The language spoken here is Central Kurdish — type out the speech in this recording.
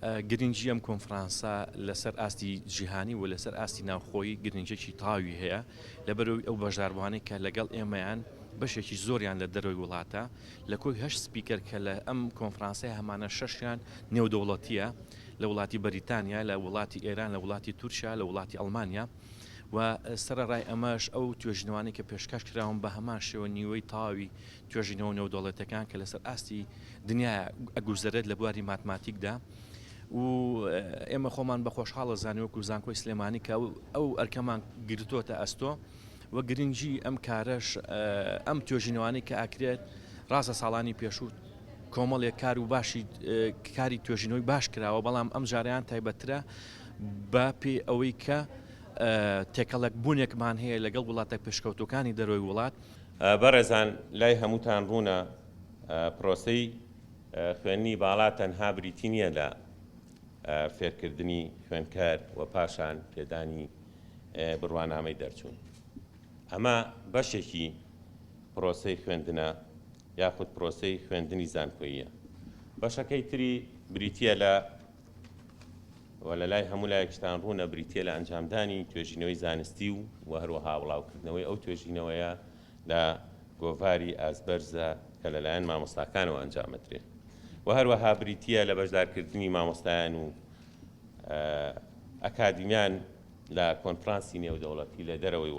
گرنگی ئەم کۆنفرانسا لەسەر ئاستی جیهانی و لەسەر ئاستی ناوخۆی گرنگێکی تاوی هەیە لەبەرەوەی ئەو بەشداربوانەی کە لەگەڵ ئێمەیان بەشێکی زۆریان لە دەرەوەی وڵاتە لە کۆی هەشت سپیکەر کە لە ئەم کۆنفرانسای هەمانە شەشیان نێودەوڵەتیە لە وڵاتی بەریتانیا، لە وڵاتی ئێران، لە وڵاتی تورکیا، لە وڵاتی ئەڵمانیا و سەرەڕای ئەمەش ئەو توێژینەوانی کە پێشکەش کراون بە هەمان شێوە نیوەی تاوی توێژینەوە نێودەوڵەتەکان کە لەسەر ئاستی دنیا ئەگوزارێت لە بواری ماتماتیکدا و ئێمە خۆمان بە خۆشحاڵە زانیوەکو زانکۆی سلێمانی کە ئەو ئەرکەمان گرتوۆتە ئەستۆ و گرنگی ئەم کارەش ئەم توێژینەوانی کە ئاکرێت ڕاستە ساڵانی پێشوو کۆمەڵێک کار و باشی کاری توێژینەوەی باش کراوە بەڵام ئەم جاریان تایبەترە بە پێی ئەوەی کە تێکەڵک بوونێکمان هەیە لەگەڵ وڵاتە پێشکەوتەکانی دەرەوەی وڵات. بەڕێزان لای هەمووتان ڕوونە پرۆسەی خوێندنی باڵا تەنها بریتی نییە لە فێرکردنی خوێندکار و پاشان پێدانی بڕوانامەی دەرچوون. ئەمە بەشێکی پرۆسەی خوێندنە یاخود پرۆسەی خوێندنی زانکۆییە. بەشەکەی تری بریتیە لە لای هەموو لایەکتان ڕوونە بریتیە لە ئەنجامدانی توێژینەوەی زانستی و هەروەها وڵاوکردنەوەی ئەو توێژینەوەیە لە گۆڤاری ئازبەرزە کە لەلایەن مامۆستاکانەوە ئەنجامەدرێت و هەروەها بریتیە لە بەشدارکردنی مامۆستایان و ئەکادیمیان لە کۆنفرانسی نێودەوڵەتی لە دەرەوەی